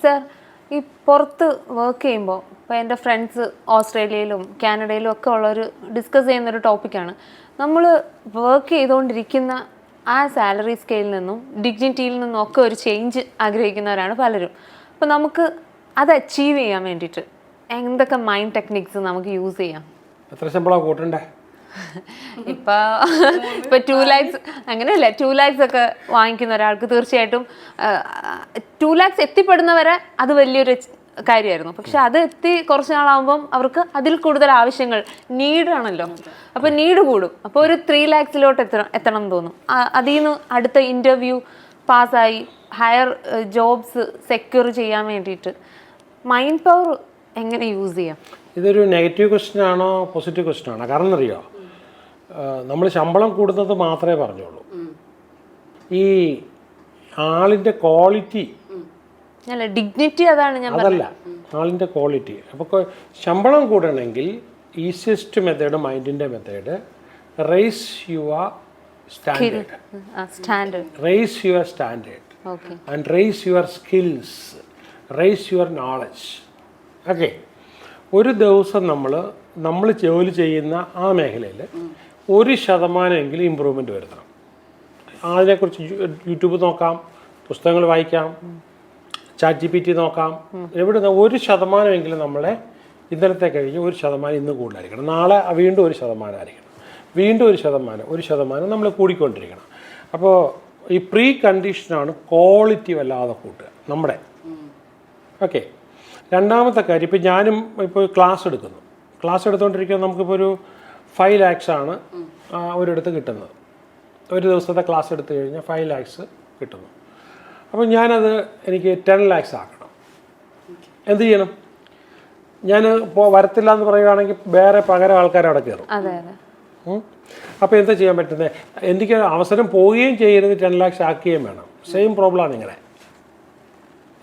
Sir ഈ പുറത്ത് work ചെയ്യുമ്പോൾ ഇപ്പോൾ എൻ്റെ ഫ്രണ്ട്സ് ഓസ്ട്രേലിയയിലും കാനഡയിലും ഒക്കെ ഉള്ളൊരു ഡിസ്കസ് ചെയ്യുന്നൊരു ടോപ്പിക്കാണ്. നമ്മൾ വർക്ക് ചെയ്തുകൊണ്ടിരിക്കുന്ന ആ സാലറി സ്കെയിലിൽ നിന്നും ഡിഗ്നിറ്റിയിൽ നിന്നും ഒക്കെ ഒരു ചേഞ്ച് ആഗ്രഹിക്കുന്നവരാണ് പലരും. അപ്പോൾ നമുക്ക് അത് അച്ചീവ് ചെയ്യാൻ വേണ്ടിയിട്ട് എന്തൊക്കെ മൈൻഡ് ടെക്നിക്സ് നമുക്ക് യൂസ് ചെയ്യാം? എത്ര ശമ്പളം കൂട്ടണ്ടേ? ഇപ്പൊ 2 lakhs അങ്ങനെയല്ല, 2 lakhs ഒക്കെ വാങ്ങിക്കുന്ന ഒരാൾക്ക് തീർച്ചയായിട്ടും 2 lakhs എത്തിപ്പെടുന്നവരെ അത് വലിയൊരു കാര്യമായിരുന്നു. പക്ഷെ അത് എത്തി കുറച്ച് നാളാകുമ്പം അവർക്ക് അതിൽ കൂടുതൽ ആവശ്യങ്ങൾ, നീഡാണല്ലോ. അപ്പോൾ നീഡ് കൂടും. അപ്പോൾ ഒരു 3 lakhs എത്തണം എന്ന് തോന്നും. അതിൽ നിന്ന് അടുത്ത ഇൻ്റർവ്യൂ പാസ്സായി ഹയർ ജോബ്സ് സെക്യൂർ ചെയ്യാൻ വേണ്ടിയിട്ട് മൈൻഡ് പവർ എങ്ങനെ യൂസ് ചെയ്യാം? ഇതൊരു നെഗറ്റീവ് ക്വസ്റ്റ്യൻ ആണോ പോസിറ്റീവ് ക്വസ്റ്റ്യൻ ആണോ? കാരണം എന്നറിയോ, നമ്മൾ ശമ്പളം കൂടുന്നത് മാത്രമേ പറഞ്ഞുള്ളൂ. ഈ ആളിൻ്റെ ക്വാളിറ്റി അല്ല, ഡിഗ്നിറ്റി അതാണ് ഞാൻ അതല്ല, ആളിൻ്റെ ക്വാളിറ്റി. അപ്പോൾ ശമ്പളം കൂടണമെങ്കിൽ ഈസിയസ്റ്റ് മെത്തേഡ്, മൈൻഡിൻ്റെ method, raise your standard, raise your standard and raise your skills, raise your knowledge. Okay, ഒരു ദിവസം നമ്മൾ ജോലി ചെയ്യുന്ന ആ മേഖലയിൽ 1% ഇമ്പ്രൂവ്മെൻറ്റ് വരുത്തണം. അതിനെക്കുറിച്ച് യൂട്യൂബ് നോക്കാം, പുസ്തകങ്ങൾ വായിക്കാം, ChatGPT നോക്കാം. എവിടെ 1% നമ്മളെ ഇന്നലത്തെ കഴിഞ്ഞ് 1% ഇന്ന് കൂടുതലായിരിക്കണം. നാളെ വീണ്ടും 1% ആയിരിക്കണം, വീണ്ടും 1% നമ്മൾ കൂടിക്കൊണ്ടിരിക്കണം. അപ്പോൾ ഈ പ്രീ കണ്ടീഷനാണ് ക്വാളിറ്റി വല്ലാതെ കൂട്ടുക നമ്മുടെ. ഓക്കെ, രണ്ടാമത്തെ കാര്യം, ഇപ്പോൾ ഞാനും ഇപ്പോൾ ക്ലാസ് എടുത്തുകൊണ്ടിരിക്കുന്നത് നമുക്കിപ്പോൾ ഒരു 5 lakhs ആണ് ഒരിടത്ത് കിട്ടുന്നത്. ഒരു ദിവസത്തെ ക്ലാസ് എടുത്തു കഴിഞ്ഞാൽ 5 lakhs കിട്ടുന്നു. അപ്പോൾ ഞാനത് എനിക്ക് 10 lakhs ആക്കണം. എന്ത് ചെയ്യണം? ഞാൻ ഇപ്പോൾ വരത്തില്ല എന്ന് പറയുകയാണെങ്കിൽ വേറെ പകരം ആൾക്കാർ അവിടെ കയറും. അപ്പോൾ എന്താ ചെയ്യാൻ പറ്റുന്നത്? എനിക്ക് അവസരം പോവുകയും ചെയ്യരുത്, 10 lakhs ആക്കുകയും വേണം. സെയിം പ്രോബ്ലമാണ് നിങ്ങളെ.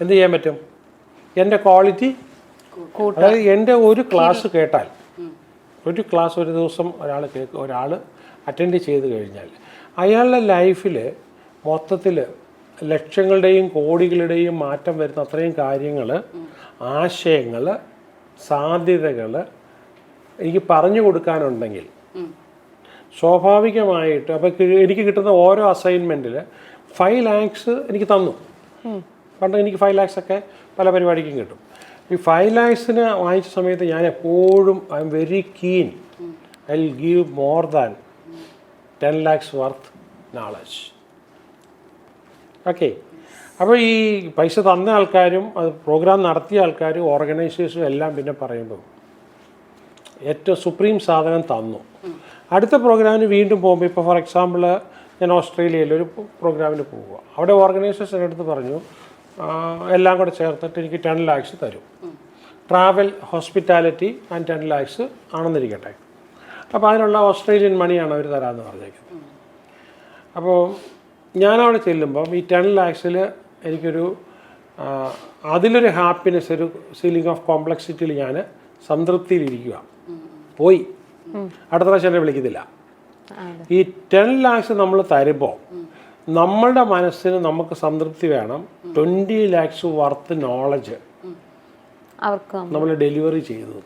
എന്ത് ചെയ്യാൻ പറ്റും? എൻ്റെ ക്വാളിറ്റി, അതായത് എൻ്റെ ഒരു ക്ലാസ് കേട്ടാൽ, ഒരു ക്ലാസ് ഒരു ദിവസം ഒരാൾ അറ്റൻഡ് ചെയ്ത് കഴിഞ്ഞാൽ അയാളുടെ ലൈഫിൽ മൊത്തത്തിൽ ലക്ഷങ്ങളുടെയും കോടികളുടെയും മാറ്റം വരുന്ന അത്രയും കാര്യങ്ങൾ, ആശയങ്ങൾ, സാധ്യതകൾ എനിക്ക് പറഞ്ഞു കൊടുക്കാനുണ്ടെങ്കിൽ സ്വാഭാവികമായിട്ട് അപ്പോൾ എനിക്ക് കിട്ടുന്ന ഓരോ അസൈൻമെൻറ്റിൽ 5 lakhs എനിക്ക് തന്നു. പണ്ട് എനിക്ക് 5 lakhs ഒക്കെ പല പരിപാടിക്കും കിട്ടും. ഈ 5 lakhs വാങ്ങിച്ച സമയത്ത് ഞാൻ എപ്പോഴും I am very keen, I will give more than 10 lakhs worth knowledge. Okay, അപ്പോൾ ഈ പൈസ തന്ന ആൾക്കാരും അത് പ്രോഗ്രാം നടത്തിയ ആൾക്കാരും ഓർഗനൈസേഴ്സും എല്ലാം പിന്നെ പറയുമ്പോൾ ഏറ്റവും സുപ്രീം സാധനം തന്നു. അടുത്ത പ്രോഗ്രാമിന് വീണ്ടും പോകുമ്പോൾ, ഇപ്പോൾ ഫോർ എക്സാമ്പിൾ ഞാൻ ഓസ്ട്രേലിയയിൽ ഒരു പ്രോഗ്രാമിന് പോവുക, അവിടെ ഓർഗനൈസേഴ്സ് എൻ്റെ അടുത്ത് പറഞ്ഞു എല്ലാം കൂടെ ചേർത്തിട്ട് എനിക്ക് 10 lakhs തരും. ട്രാവൽ, ഹോസ്പിറ്റാലിറ്റി ആൻഡ് 10 lakhs ആണെന്നിരിക്കട്ടെ. അപ്പോൾ അതിനുള്ള ഓസ്ട്രേലിയൻ മണിയാണ് അവർ തരാമെന്ന് പറഞ്ഞേക്കുന്നത്. അപ്പോൾ ഞാനവിടെ ചെല്ലുമ്പം ഈ 10 lakhs എനിക്കൊരു അതിലൊരു ഹാപ്പിനെസ്, ഒരു ഫീലിംഗ് ഓഫ് കോംപ്ലക്സിറ്റിയിൽ ഞാൻ സംതൃപ്തിയിലിരിക്കുക. പോയി അടുത്ത പ്രാവശ്യം എന്നെ വിളിക്കുന്നില്ല. ഈ 10 lakhs നമ്മൾ തരുമ്പോൾ നമ്മളുടെ മനസ്സിന് നമുക്ക് സംതൃപ്തി വേണം. 20 lakhs വർത്ത് നോളജ് നമ്മൾ ഡെലിവറി ചെയ്തു.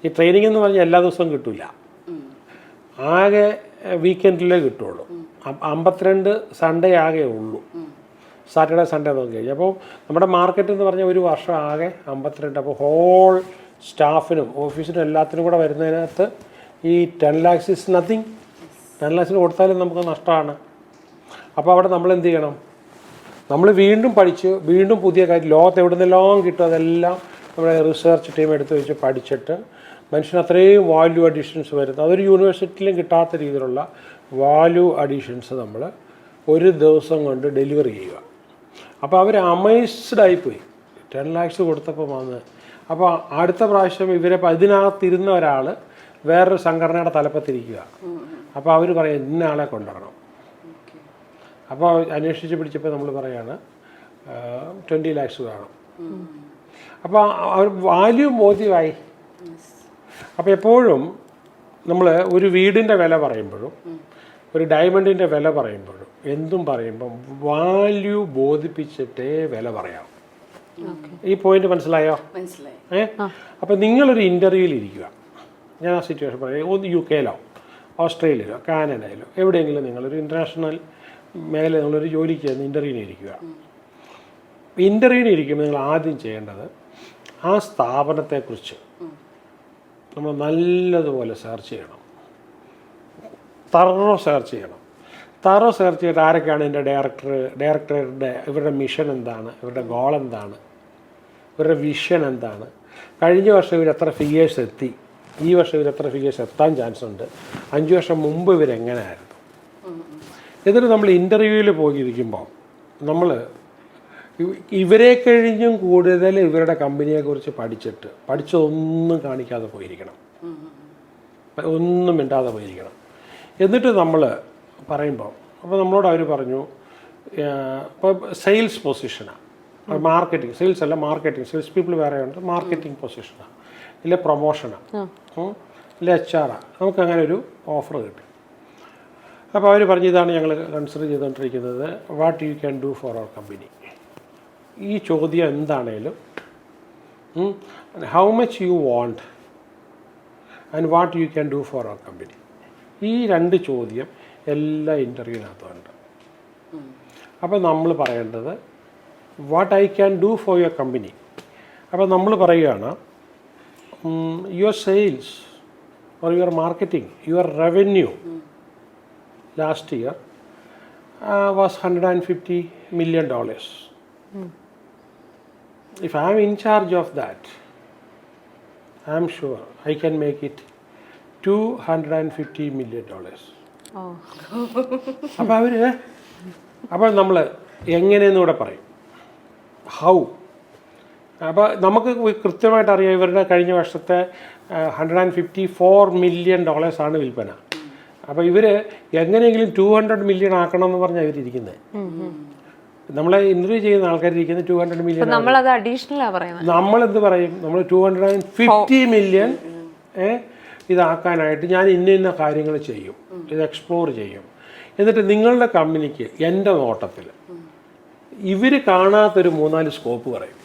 ഈ ട്രെയിനിങ് എന്ന് പറഞ്ഞാൽ എല്ലാ ദിവസവും കിട്ടില്ല, ആകെ വീക്കെൻഡിലേ കിട്ടുള്ളൂ. 52 സൺഡേ ആകെ ഉള്ളൂ, സാറ്റർഡേ സൺഡേ നോക്കി കഴിഞ്ഞാൽ. അപ്പോൾ നമ്മുടെ മാർക്കറ്റ് എന്ന് പറഞ്ഞാൽ ഒരു വർഷം ആകെ 52. അപ്പോൾ ഹോൾ സ്റ്റാഫിനും ഓഫീസിനും എല്ലാത്തിനും കൂടെ വരുന്നതിനകത്ത് ഈ 10 lakhs ഇസ് നത്തിങ്. 10 lakhs കൊടുത്താലും നമുക്ക് നഷ്ടമാണ്. അപ്പോൾ അവിടെ നമ്മൾ എന്ത് ചെയ്യണം? നമ്മൾ വീണ്ടും പഠിച്ച് വീണ്ടും പുതിയ കാര്യം ലോകത്ത് എവിടെ നിന്നെല്ലാം കിട്ടും അതെല്ലാം നമ്മുടെ റിസർച്ച് ടീം എടുത്ത് വെച്ച് പഠിച്ചിട്ട് മനുഷ്യന് അത്രയും വാല്യൂ അഡീഷൻസ് വരുന്നത്, അതൊരു യൂണിവേഴ്സിറ്റിയിലും കിട്ടാത്ത രീതിയിലുള്ള വാല്യൂ അഡീഷൻസ് നമ്മൾ ഒരു ദിവസം കൊണ്ട് ഡെലിവറി ചെയ്യുക. അപ്പോൾ അവർ അമേസ്ഡ് ആയിപ്പോയി 10 lakhs കൊടുത്തപ്പോൾ വന്ന്. അപ്പോൾ അടുത്ത പ്രാവശ്യം ഇതിനകത്തിരുന്ന ഒരാൾ വേറൊരു സംഘടനയുടെ തലപ്പത്തിരിക്കുക. അപ്പോൾ അവർ പറയും ഇന്ന ആളെ കൊണ്ടുവരണം. അപ്പോൾ അന്വേഷിച്ച് പിടിച്ചപ്പോൾ നമ്മൾ പറയാണ് 20 lakhs വേണം. അപ്പോൾ അവർ വാല്യൂ ബോധ്യമായി. അപ്പോൾ എപ്പോഴും നമ്മൾ ഒരു വീടിൻ്റെ വില പറയുമ്പോഴും ഒരു ഡയമണ്ടിൻ്റെ വില പറയുമ്പോഴും എന്തും പറയുമ്പം വാല്യൂ ബോധിപ്പിച്ചിട്ടേ വില പറയാം. ഈ പോയിന്റ് മനസ്സിലായോ? അപ്പം നിങ്ങളൊരു ഇൻ്റർവ്യൂവിൽ ഇരിക്കുക. ഞാൻ ആ സിറ്റുവേഷൻ പറയാം. ഒന്ന് UK-ലോ ഓസ്ട്രേലിയയിലോ കാനഡയിലോ എവിടെയെങ്കിലും നിങ്ങളൊരു ഇൻ്റർനാഷണൽ മേഖല നിങ്ങളൊരു ജോലിക്ക് ചെന്ന് ഇൻ്റർവ്യൂവിന് ഇരിക്കുക. ഇൻ്റർവ്യൂവിന് ഇരിക്കുമ്പോൾ നിങ്ങൾ ആദ്യം ചെയ്യേണ്ടത് ആ സ്ഥാപനത്തെക്കുറിച്ച് നമ്മൾ നല്ലതുപോലെ സെർച്ച് ചെയ്യണം. തറോ സെർച്ച് ചെയ്യണം. ചെയ്തിട്ട് ആരൊക്കെയാണ് എൻ്റെ ഡയറക്ടറുടെ ഇവരുടെ മിഷൻ എന്താണ്, ഇവരുടെ ഗോൾ എന്താണ്, ഇവരുടെ വിഷൻ എന്താണ്, കഴിഞ്ഞ വർഷം ഇവർ എത്ര ഫിഗേഴ്സ് എത്തി, ഈ വർഷം ഇവർ എത്ര ഫിഗേഴ്സ് എത്താൻ ചാൻസ് ഉണ്ട്, 5 വർഷം മുമ്പ് ഇവരെങ്ങനെയായിരുന്നു. എന്നിട്ട് നമ്മൾ ഇൻ്റർവ്യൂവിൽ പോയിരിക്കുമ്പോൾ നമ്മൾ ഇവരെ കഴിഞ്ഞും കൂടുതൽ ഇവരുടെ കമ്പനിയെക്കുറിച്ച് പഠിച്ചതൊന്നും കാണിക്കാതെ പോയിരിക്കണം, ഒന്നും മിണ്ടാതെ പോയിരിക്കണം. എന്നിട്ട് നമ്മൾ പറയുമ്പോൾ അപ്പോൾ നമ്മളോട് അവർ പറഞ്ഞു ഇപ്പോൾ സെയിൽസ് പൊസിഷനാണ്, മാർക്കറ്റിംഗ്, സെയിൽസ് അല്ല മാർക്കറ്റിംഗ്, സെയിൽസ് പീപ്പിൾ വേറെ ഉണ്ട്, മാർക്കറ്റിംഗ് പൊസിഷനാണ്, ഇല്ല പ്രൊമോഷനാണ്, ഇല്ല HR, നമുക്ക് അങ്ങനെ ഒരു ഓഫർ കിട്ടി. അപ്പോൾ അവർ പറഞ്ഞു ഇതാണ് ഞങ്ങൾ കൺസിഡർ ചെയ്തുകൊണ്ടിരിക്കുന്നത്, what you can do for our company. ഈ ചോദ്യം എന്താണേലും how much you want and what you can do for our company, ഈ 2 ചോദ്യം എല്ലാ ഇൻ്റർവ്യൂവിനകത്തുണ്ട്. അപ്പോൾ നമ്മൾ പറയേണ്ടത് what I can do for your company. അപ്പോൾ നമ്മൾ പറയുകയാണ് your sales or your marketing, your revenue last year was $150 million. If I am in charge of that, I am sure I can make it $250 million. അപ്പോൾ നമ്മൾ എങ്ങനെയെന്ന് കൂടെ പറയും, how. അപ്പോൾ നമുക്ക് കൃത്യമായിട്ട് അറിയാം ഇവരുടെ കഴിഞ്ഞ വർഷത്തെ $154 million ആണ് വിൽപ്പന. അപ്പോൾ ഇവർ എങ്ങനെയെങ്കിലും 200 million ആക്കണം എന്ന് പറഞ്ഞാൽ ഇവരിയ്ക്കുന്നത്. നമ്മളെ ഇൻ്റർവ്യൂ ചെയ്യുന്ന ആൾക്കാരിയ്ക്കുന്നത് 200 million. നമ്മളെന്ത് പറയും, നമ്മൾ 250 million ഇതാക്കാനായിട്ട് ഞാൻ ഇന്ന കാര്യങ്ങൾ ചെയ്യും, ഇത് എക്സ്പ്ലോർ ചെയ്യും. എന്നിട്ട് നിങ്ങളുടെ കമ്പനിക്ക് എൻ്റെ നോട്ടത്തിൽ ഇവർ കാണാത്തൊരു 3-4 സ്കോപ്പ് പറയും,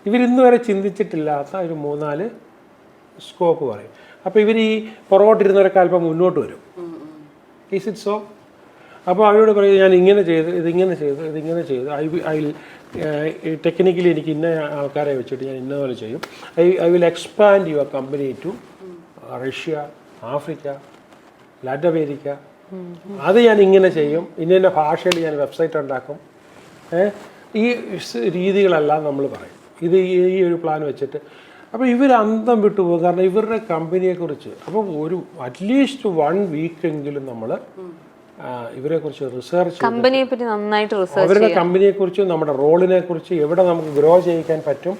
ഇവരിന്ന് വരെ ചിന്തിച്ചിട്ടില്ലാത്ത ഒരു 3-4 സ്കോപ്പ് പറയും. അപ്പോൾ ഇവർ ഈ പുറകോട്ടിരുന്നവരൊക്കെ അല്പം മുന്നോട്ട് വരും. Is it so? അപ്പോൾ അവരോട് പറയും ഞാൻ ഇങ്ങനെ ചെയ്ത് ഇതിങ്ങനെ ചെയ്ത് ഐ വിൽ ടെക്നിക്കലി എനിക്ക് ഇന്ന ആൾക്കാരെ വെച്ചിട്ട് ഞാൻ ഇന്നപോലെ ചെയ്യും. I will expand your company to Russia, Africa, Latin America. അത് ഞാൻ ഇങ്ങനെ ചെയ്യും, ഇന്ന ഭാഷയിൽ ഞാൻ വെബ്സൈറ്റ് ഉണ്ടാക്കും. ഈ രീതികളെല്ലാം നമ്മൾ പറയും. ഇത് ഈ ഒരു പ്ലാൻ വെച്ചിട്ട് അപ്പോൾ ഇവർ അന്തം വിട്ടു പോകും. കാരണം ഇവരുടെ കമ്പനിയെക്കുറിച്ച് അപ്പോൾ ഒരു അറ്റ്ലീസ്റ്റ് 1 വീക്കെങ്കിലും നമ്മൾ ഇവരെക്കുറിച്ച് റിസർച്ച്, അവരുടെ കമ്പനിയെക്കുറിച്ചും നമ്മുടെ റോളിനെക്കുറിച്ച് എവിടെ നമുക്ക് ഗ്രോ ചെയ്യിക്കാൻ പറ്റും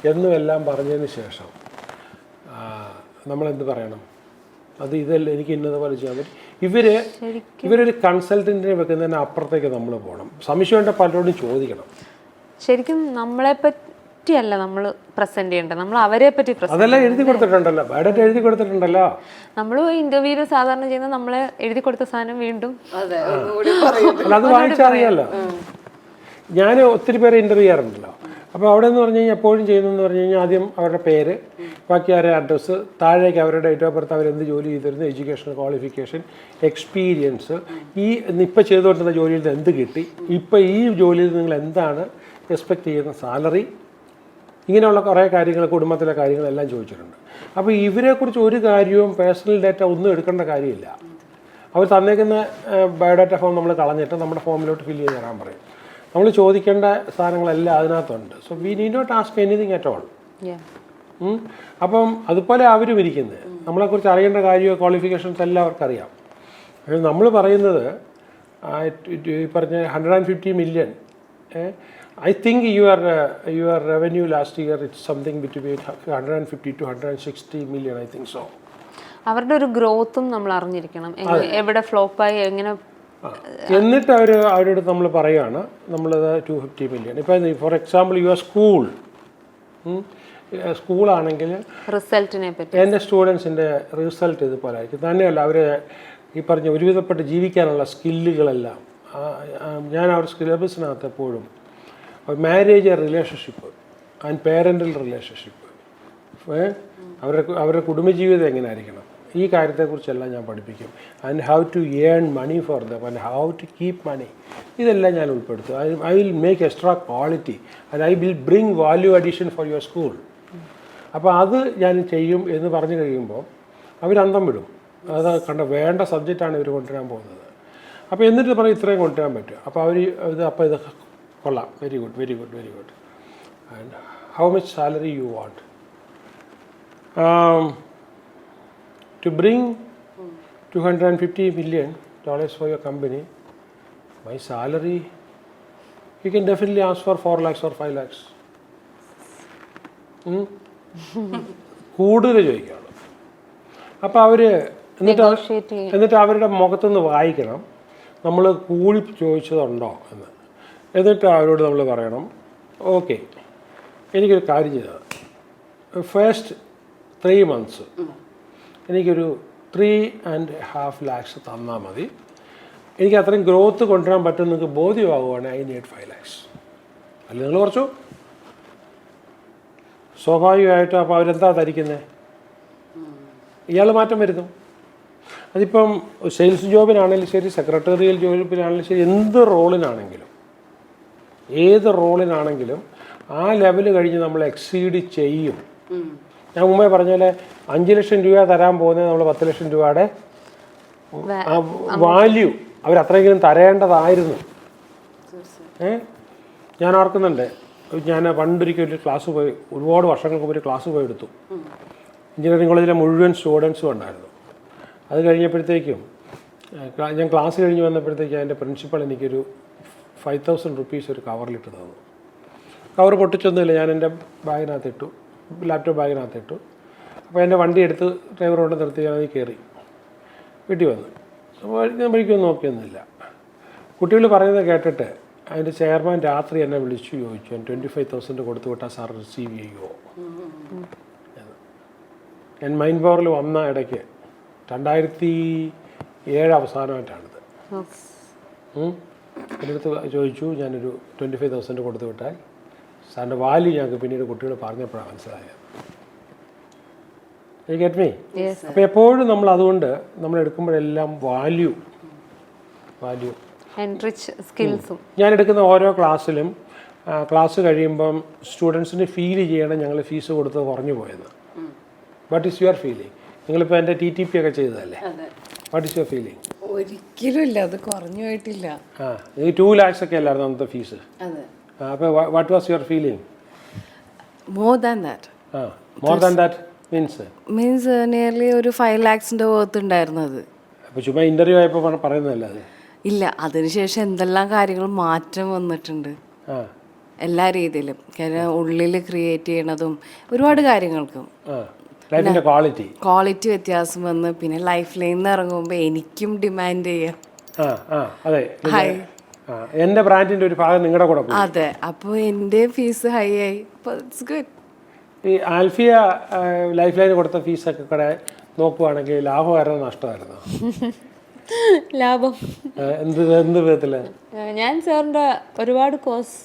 എന്നുമെല്ലാം പറഞ്ഞതിന് ശേഷം നമ്മളെന്ത് പറയണം, അത് ഇതല്ല എനിക്ക് ഇന്നതുപോലെ ചെയ്യാൻ പറ്റും. ഇവരൊരു കൺസൾട്ടൻറ്റിനെ വെക്കുന്നതിന് അപ്പുറത്തേക്ക് നമ്മൾ പോകണം. സംശയമുണ്ട് പലരോടും ചോദിക്കണം. ശരിക്കും നമ്മളെ പറ്റിയല്ല നമ്മൾ പ്രസന്റ് ചെയ്യേണ്ടത്, നമ്മൾ അവരെ പറ്റി. അതെല്ലാം എഴുതി കൊടുത്തിട്ടുണ്ടല്ലോ, ബയോഡേറ്റ എഴുതി കൊടുത്തിട്ടുണ്ടല്ലോ. നമ്മൾ ഇന്റർവ്യൂവിൽ സാധാരണ ചെയ്യുന്ന നമ്മളെ എഴുതി കൊടുത്ത സാധനം വീണ്ടും അത് വായിച്ചറിയാമല്ലോ. ഞാൻ ഒത്തിരി പേരെ ഇൻ്റർവ്യൂ ചെയ്യാറുണ്ടല്ലോ. അപ്പോൾ അവിടെ എന്ന് പറഞ്ഞു കഴിഞ്ഞാൽ എപ്പോഴും ചെയ്യുന്നതെന്ന് പറഞ്ഞു കഴിഞ്ഞാൽ ആദ്യം അവരുടെ പേര്, ബാക്കി അവരുടെ അഡ്രസ്സ്, താഴേക്ക് അവരുടെ ഡേറ്റ് ഓഫ് ബർത്ത്, അവരെന്ത് ജോലി ചെയ്തിരുന്നു, എഡ്യൂക്കേഷൻ ക്വാളിഫിക്കേഷൻ, എക്സ്പീരിയൻസ്, ഈ ഇപ്പോൾ ചെയ്തുകൊണ്ടിരുന്ന ജോലിയിൽ നിന്ന് എന്ത് കിട്ടി, ഇപ്പോൾ ഈ ജോലിയിൽ നിങ്ങൾ എന്താണ് എക്സ്പെക്റ്റ് ചെയ്യുന്ന സാലറി, ഇങ്ങനെയുള്ള കുറേ കാര്യങ്ങൾ, കുടുംബത്തിലെ കാര്യങ്ങളെല്ലാം ചോദിച്ചിട്ടുണ്ട്. അപ്പോൾ ഇവരെക്കുറിച്ച് ഒരു കാര്യവും പേഴ്സണൽ ഡാറ്റ ഒന്നും എടുക്കേണ്ട കാര്യമില്ല. അവർ തന്നേക്കുന്ന ബയോഡാറ്റ ഫോം നമ്മൾ കളഞ്ഞിട്ട് നമ്മുടെ ഫോമിലോട്ട് ഫില്ല് ചെയ്ത് തരാൻ പറയും. നമ്മൾ ചോദിക്കേണ്ട സാധനങ്ങളെല്ലാം അതിനകത്തുണ്ട്. So we need not ask anything at all. അപ്പം അതുപോലെ അവരും ഇരിക്കുന്നത് നമ്മളെക്കുറിച്ച് അറിയേണ്ട കാര്യമോ ക്വാളിഫിക്കേഷൻസ് എല്ലാം അവർക്കറിയാം. പക്ഷേ നമ്മൾ പറയുന്നത് ഈ പറഞ്ഞ 150 million, I think your revenue last year it's something between 150 to 160 million, I think so. അവരുടെ ഒരു ഗ്രോത്തും നമ്മൾ അറിഞ്ഞിരിക്കണം, എവിടെ ഫ്ലോപ്പായി എങ്ങനെ. എന്നിട്ട് അവരോട് നമ്മൾ പറയുകയാണ് നമ്മളത് 250 million. ഇപ്പം ഫോർ എക്സാമ്പിൾ യുവർ സ്കൂൾ, സ്കൂളാണെങ്കിൽ റിസൾട്ടിനെ പറ്റി എൻ്റെ സ്റ്റുഡൻസിൻ്റെ റിസൾട്ട് ഇതുപോലെ ആയിരിക്കും. തന്നെയല്ല അവർ ഈ പറഞ്ഞ ഒരുവിധപ്പെട്ട് ജീവിക്കാനുള്ള സ്കില്ലുകളെല്ലാം ഞാൻ അവർ സിലബസിനകത്ത് എപ്പോഴും marriage relationship and parental relationship, അവരുടെ കുടുംബജീവിതം എങ്ങനെ ആയിരിക്കണം, ഈ കാര്യത്തെക്കുറിച്ചെല്ലാം ഞാൻ പഠിപ്പിക്കും. And how to earn money for them and how to keep money, ഇതെല്ലാം ഞാൻ ഉൾപ്പെടുത്തും. I will make extra quality and I will bring value addition for your school. അപ്പോൾ അത് ഞാൻ ചെയ്യും എന്ന് പറഞ്ഞു കഴിയുമ്പോൾ അവരന്തം വിടും. അത് കണ്ട വേണ്ട സബ്ജക്റ്റാണ് ഇവർ കൊണ്ടുവരാൻ പോകുന്നത്. അപ്പോൾ എന്നിട്ട് പറയും ഇത്രയും കൊണ്ടുവരാൻ പറ്റും. അപ്പോൾ അവർ ഇത് കൊള്ളാം, very good very good very good. And how much salary you want to bring $250 million for your company? My salary, you can definitely ask for 4 lakhs or 5 lakhs. കൂടുതൽ ചോദിക്കുകയാണ്. അപ്പോൾ അവർ എന്നിട്ട് അവരുടെ മുഖത്തുനിന്ന് വായിക്കണം നമ്മൾ കൂലി ചോദിച്ചതുണ്ടോ എന്ന്. എന്നിട്ട് അവരോട് നമ്മൾ പറയണം ഓക്കെ എനിക്കൊരു കാര്യം ചെയ്തത് ഫസ്റ്റ് 3 months എനിക്കൊരു 3.5 lakhs തന്നാൽ മതി. എനിക്ക് അത്രയും ഗ്രോത്ത് കൊണ്ടുവരാൻ പറ്റും നിങ്ങൾക്ക് ബോധ്യമാകുവാണെങ്കിൽ ഐ നീഡ് 5 lakhs. അല്ല നിങ്ങൾ കുറച്ചു സ്വാഭാവികമായിട്ടും അപ്പോൾ അവരെന്താ ധരിക്കുന്നത്, ഇയാൾ മാറ്റം വരുന്നു. അതിപ്പം സെയിൽസ് ജോബിനാണെങ്കിലും ശരി, സെക്രട്ടറിയൽ ജോബിനാണെങ്കിലും ശരി, എന്ത് റോളിനാണെങ്കിലും ഏത് റോളിനാണെങ്കിലും ആ ലെവൽ കഴിഞ്ഞ് നമ്മൾ എക്സീഡ് ചെയ്യും. ഞാൻ മുമ്പേ പറഞ്ഞ പോലെ 5 ലക്ഷം രൂപ തരാൻ പോകുന്നത് നമ്മൾ 10 ലക്ഷം രൂപയുടെ വാല്യൂ അവരത്രയെങ്കിലും തരേണ്ടതായിരുന്നു. ഞാൻ ഓർക്കുന്നുണ്ട്, ഞാൻ പണ്ടൊരിക്കൽ ഒരു ക്ലാസ് പോയി, ഒരുപാട് വർഷങ്ങൾക്ക് ഒരു ക്ലാസ് പോയി എടുത്തു. എഞ്ചിനീയറിംഗ് കോളേജിലെ മുഴുവൻ സ്റ്റുഡൻസും ഉണ്ടായിരുന്നു. അത് കഴിഞ്ഞപ്പോഴത്തേക്കും ഞാൻ ക്ലാസ് കഴിഞ്ഞ് വന്നപ്പോഴത്തേക്കും അതിൻ്റെ പ്രിൻസിപ്പൾ എനിക്കൊരു 5,000 rupees ഒരു കവറിലിട്ട് തന്നു. കവർ പൊട്ടിച്ചൊന്നുമില്ല, ഞാൻ എൻ്റെ ബാഗിനകത്തിട്ടു, ലാപ്ടോപ്പ് ബാഗിനകത്തിട്ടു. അപ്പോൾ എൻ്റെ വണ്ടി എടുത്ത് ഡ്രൈവർ കൊണ്ട് നിർത്തി ഞാൻ കയറി വീട്ടിൽ വന്നു. അപ്പോൾ ഞാൻ വഴിക്കൊന്നും നോക്കിയൊന്നുമില്ല. കുട്ടികൾ പറയുന്നത് കേട്ടിട്ട് അതിൻ്റെ ചെയർമാൻ രാത്രി എന്നെ വിളിച്ചു ചോദിച്ചു 25,000 കൊടുത്തു വിട്ടാൽ സാർ റിസീവ് ചെയ്യുമോ. ഞാൻ മൈൻഡ് പവറിൽ വന്ന ഇടയ്ക്ക് 2007 അവസാനമായിട്ടാണിത്. എൻ്റെ അടുത്ത് ചോദിച്ചു ഞാനൊരു 25,000 കൊടുത്തു വിട്ടാൽ സാറിൻ്റെ വാല്യൂ ഞങ്ങൾക്ക് പിന്നീട് കുട്ടികൾ പറഞ്ഞപ്പോഴാണ് മനസ്സിലായത്. You get me? അപ്പോൾ എപ്പോഴും നമ്മൾ അതുകൊണ്ട് നമ്മൾ എടുക്കുമ്പോഴെല്ലാം വാല്യൂ സ്കിൽസും ഞാൻ എടുക്കുന്ന ഓരോ ക്ലാസ്സിലും ക്ലാസ് കഴിയുമ്പം സ്റ്റുഡൻസിന് ഫീൽ ചെയ്യണം ഞങ്ങൾ ഫീസ് കൊടുത്ത് കുറഞ്ഞു പോയത്. What is your feeling? നിങ്ങളിപ്പോൾ എൻ്റെ TTP ഒക്കെ ചെയ്തതല്ലേ, വാട്ട് ഈസ് യുവർ ഫീലിംഗ്? ഒരിക്കലും ഇല്ല, അത് കുറഞ്ഞു പോയിട്ടില്ല. ഈ 2 lakhs ഒക്കെ അല്ലായിരുന്നു അന്നത്തെ ഫീസ്. അപ്പോൾ what was your feeling? More than that. More than that means nearly ഒരു 5 lakhsന്റെ വർത്ത് ഉണ്ടായിരുന്നത്. അപ്പോൾ ചുമ്മാ ഇൻ്റർവ്യൂ ആയപ്പോൾ പറയുന്നതല്ല അത്? ഇല്ല, അതിനുശേഷം എന്തെല്ലാം കാര്യങ്ങൾ മാറ്റം വന്നിട്ടുണ്ട് എല്ലാ രീതിയിലും. കാരണം ഉള്ളിൽ ക്രിയേറ്റ് ചെയ്യണതും ഒരുപാട് കാര്യങ്ങൾക്കും ക്വാളിറ്റി വ്യത്യാസം വന്ന്, പിന്നെ ലൈഫ് ലൈനിൽ നിന്ന് ഇറങ്ങുമ്പോൾ എനിക്കും ഡിമാൻഡ് ചെയ്യാം. എൻ്റെ ബ്രാൻഡിന്റെ ഒരു ഭാഗം നിങ്ങളുടെ കൂടെ. അതെ, അപ്പോൾ എൻ്റെ ഫീസ് ഹൈ ആയി. It's good. ഈ ആൽഫിയ ലൈഫ് ലൈന് കൊടുത്ത ഫീസൊക്കെ കൂടെ നോക്കുവാണെങ്കിൽ ലാഭമായിരുന്നു നഷ്ടമായിരുന്നു? ലാഭം. എന്ത് വിധത്തില്? ഞാൻ സാറിൻ്റെ ഒരുപാട് കോഴ്സ്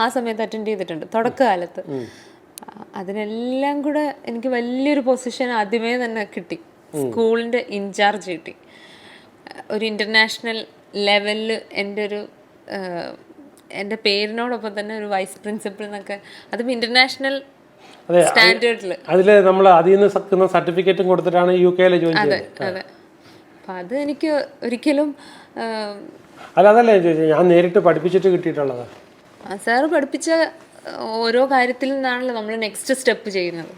ആ സമയത്ത് അറ്റൻഡ് ചെയ്തിട്ടുണ്ട് തുടക്കകാലത്ത്. അതിനെല്ലാം കൂടെ എനിക്ക് വലിയൊരു പൊസിഷൻ ആദ്യമേ തന്നെ കിട്ടി. സ്കൂളിൻ്റെ ഇൻചാർജ് കിട്ടി. ഒരു ഇൻ്റർനാഷണൽ ലെവലിൽ എൻ്റെ പേരിനോടൊപ്പം തന്നെ ഒരു വൈസ് പ്രിൻസിപ്പൽ എന്നൊക്കെ, അതും ഇൻ്റർനാഷണൽ സ്റ്റാൻഡേർഡിൽ. അതിൽ നമ്മൾ അതിൽ നിന്ന് സർട്ടിഫിക്കറ്റും കൊടുത്തിട്ടാണ് UK ജോയിൻ ചെയ്തത്. അതെ. അപ്പം അത് എനിക്ക് ഒരിക്കലും അതല്ലേ ഞാൻ നേരിട്ട് പഠിപ്പിച്ചിട്ട് കിട്ടിയിട്ടുള്ളത്. സാറ് പഠിപ്പിച്ച ഓരോ കാര്യത്തിൽ നിന്നാണല്ലോ നമ്മൾ നെക്സ്റ്റ് സ്റ്റെപ്പ് ചെയ്യുന്നത്.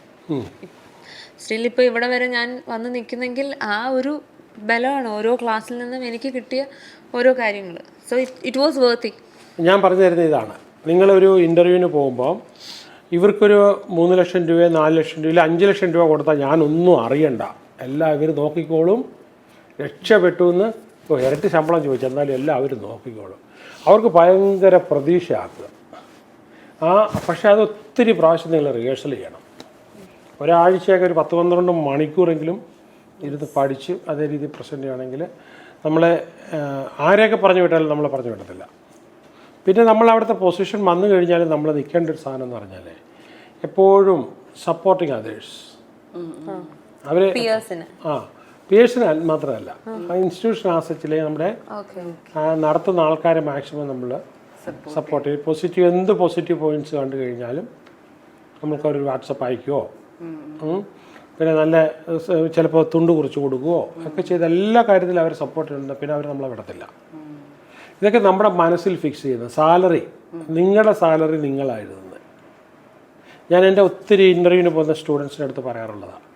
സ്റ്റിൽ ഇപ്പോൾ ഇവിടെ വരെ ഞാൻ വന്ന് നിൽക്കുന്നെങ്കിൽ ആ ഒരു ബലമാണ് ഓരോ ക്ലാസ്സിൽ നിന്നും എനിക്ക് കിട്ടിയ ഓരോ കാര്യങ്ങൾ. സോ ഇറ്റ് വാസ് വർത്തി. ഞാൻ പറഞ്ഞു തരുന്ന ഇതാണ്, നിങ്ങളൊരു ഇൻ്റർവ്യൂവിന് പോകുമ്പോൾ ഇവർക്കൊരു 3 ലക്ഷം രൂപ 4 ലക്ഷം രൂപ 5 ലക്ഷം രൂപ കൊടുത്താൽ ഞാനൊന്നും അറിയണ്ട, എല്ലാം ഇവർ നോക്കിക്കോളും, രക്ഷപ്പെട്ടു എന്ന് ഇരട്ടി ശമ്പളം ചോദിച്ചു എന്നാലും എല്ലാം അവർ നോക്കിക്കോളും. അവർക്ക് ഭയങ്കര പ്രതീക്ഷയാക്കുക. പക്ഷേ അത് ഒത്തിരി പ്രാവശ്യം നിങ്ങൾ റിഹേഴ്സൽ ചെയ്യണം. ഒരാഴ്ചയൊക്കെ ഒരു 10-12 മണിക്കൂറെങ്കിലും ഇരുന്ന് പഠിച്ച് അതേ രീതിയിൽ പ്രസൻറ്റ് ചെയ്യുകയാണെങ്കിൽ നമ്മളെ ആരെയൊക്കെ പറഞ്ഞു വിട്ടാലും നമ്മളെ പറഞ്ഞു വിടത്തില്ല. പിന്നെ നമ്മൾ അവിടുത്തെ പൊസിഷൻ വന്നു കഴിഞ്ഞാൽ നമ്മൾ നിൽക്കേണ്ട ഒരു സാധനം എന്ന് പറഞ്ഞാൽ എപ്പോഴും സപ്പോർട്ടിങ് അതേഴ്സ്. അവർ പിയേഴ്സിന് മാത്രമല്ല, ഇൻസ്റ്റിറ്റ്യൂഷൻ ആസച്ചിലെ നമ്മുടെ നടത്തുന്ന ആൾക്കാരെ മാക്സിമം നമ്മൾ സപ്പോർട്ട് ചെയ്യും. പോസിറ്റീവ് എന്ത് പോസിറ്റീവ് പോയിന്റ്സ് കണ്ടു കഴിഞ്ഞാലും നമുക്കവർ വാട്സപ്പ് അയക്കുമോ, പിന്നെ നല്ല ചിലപ്പോൾ തുണ്ട് കുറിച്ച് കൊടുക്കുകയോ ഒക്കെ ചെയ്ത് എല്ലാ കാര്യത്തിലും അവർ സപ്പോർട്ട് ചെയ്യുന്നുണ്ട്. പിന്നെ അവർ നമ്മളെ വിടത്തില്ല. ഇതൊക്കെ നമ്മുടെ മനസ്സിൽ ഫിക്സ് ചെയ്യുന്നത്. സാലറി, നിങ്ങളുടെ സാലറി നിങ്ങളായിരുന്നത്. ഞാൻ എൻ്റെ ഒത്തിരി ഇൻ്റർവ്യൂവിന് പോകുന്ന സ്റ്റുഡൻസിൻ്റെ അടുത്ത് പറയാറുള്ളതാണ്,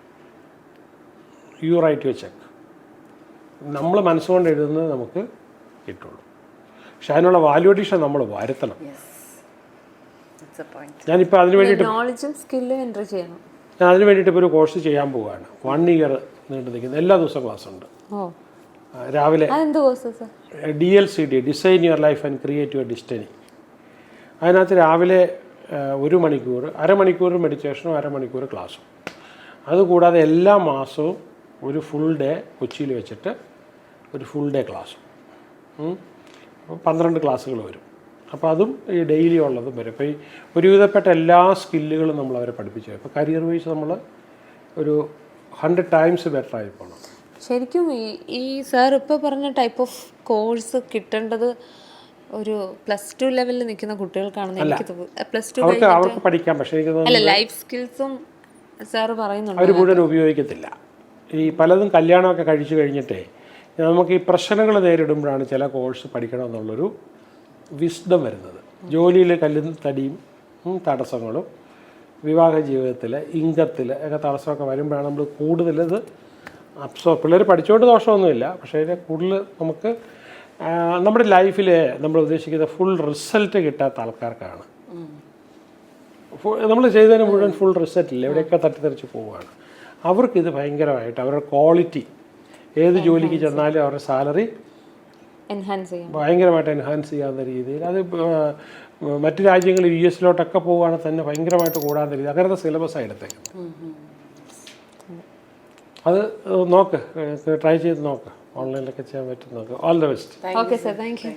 യു റൈറ്റ് യുവർ ചെക്ക്. നമ്മൾ മനസ്സുകൊണ്ട് എഴുതുന്നത് നമുക്ക് കിട്ടുള്ളൂ. പക്ഷെ അതിനുള്ള വാല്യൂ അഡീഷൻ നമ്മൾ വരുത്തണം. ഞാനിപ്പോൾ അതിന് വേണ്ടിയിട്ട് ഞാൻ അതിന് വേണ്ടിയിട്ട് ഇപ്പോൾ ഒരു കോഴ്സ് ചെയ്യാൻ പോവുകയാണ്. 1 ഇയർ നീണ്ടു നിൽക്കുന്ന, എല്ലാ ദിവസവും ക്ലാസ് ഉണ്ട്. രാവിലെ DLCD, design your life and create your destiny. അതിനകത്ത് രാവിലെ 1 മണിക്കൂർ, അരമണിക്കൂർ മെഡിറ്റേഷനും 1/2 മണിക്കൂർ ക്ലാസ്സും. അതുകൂടാതെ എല്ലാ മാസവും ഒരു ഫുൾ ഡേ കൊച്ചിയിൽ വെച്ചിട്ട് ഒരു ഫുൾ ഡേ ക്ലാസ്സും. അപ്പോൾ 12 ക്ലാസ്സുകൾ വരും. അപ്പോൾ അതും ഈ ഡെയിലി ഉള്ളതും വരും. അപ്പോൾ ഈ ഒരുവിധപ്പെട്ട എല്ലാ സ്കില്ലുകളും നമ്മൾ അവരെ പഠിപ്പിച്ചു. ഇപ്പോൾ കരിയർ വൈസ് നമ്മൾ ഒരു 100 ടൈംസ് ബെറ്റർ ആയി പോകണം. ശരിക്കും ഈ സാർ ഇപ്പോൾ പറഞ്ഞ ടൈപ്പ് ഓഫ് കോഴ്സ് കിട്ടേണ്ടത് ഒരു +2 ലെവലിൽ നിൽക്കുന്ന കുട്ടികൾക്കാണെന്ന് എനിക്ക് തോന്നുന്നു. അവർക്ക് പഠിക്കാം, പക്ഷേ എനിക്ക് തോന്നുന്നു ലൈഫ് സ്കിൽസും സാർ പറയുന്നുണ്ട് അവർ മുഴുവൻ ഉപയോഗിക്കത്തില്ല. ഈ പലതും കല്യാണമൊക്കെ കഴിച്ചു കഴിഞ്ഞിട്ടേ നമുക്ക് ഈ പ്രശ്നങ്ങൾ നേരിടുമ്പോഴാണ് ചില കോഴ്സ് പഠിക്കണമെന്നുള്ളൊരു വിസ്ഡം വരുന്നത്. ജോലിയിൽ കല്ലും തടിയും തടസ്സങ്ങളും വിവാഹ ജീവിതത്തിൽ ഇൻകത്തിൽ ഒക്കെ തടസ്സമൊക്കെ വരുമ്പോഴാണ് നമ്മൾ കൂടുതൽ ഇത് പിള്ളേർ പഠിച്ചുകൊണ്ട് ദോഷമൊന്നുമില്ല. പക്ഷേ ഇതിൽ കൂടുതൽ നമുക്ക് നമ്മുടെ ലൈഫിൽ നമ്മൾ ഉദ്ദേശിക്കുന്ന ഫുൾ റിസൾട്ട് കിട്ടാത്ത ആൾക്കാർക്കാണ്. നമ്മൾ ചെയ്തതിന് മുഴുവൻ ഫുൾ റിസൾട്ട് ഇല്ല, എവിടെയൊക്കെ തട്ടിത്തെറിച്ച് പോവുകയാണ്. അവർക്കിത് ഭയങ്കരമായിട്ട് അവരുടെ ക്വാളിറ്റി, ഏത് ജോലിക്ക് ചെന്നാലും അവരുടെ സാലറി ഭയങ്കരമായിട്ട് എൻഹാൻസ് ചെയ്യാവുന്ന രീതിയിൽ, അത് മറ്റു രാജ്യങ്ങളിൽ US-ലോട്ടൊക്കെ പോവുകയാണെങ്കിൽ തന്നെ ഭയങ്കരമായിട്ട് കൂടാത്ത രീതി അങ്ങനത്തെ സിലബസാണ് എടുത്തേക്കുന്നത്. അത് നോക്ക്, ട്രൈ ചെയ്ത് നോക്ക്, ഓൺലൈനിലൊക്കെ ചെയ്യാൻ പറ്റും നോക്ക്. All the best. Okay sir, thank you.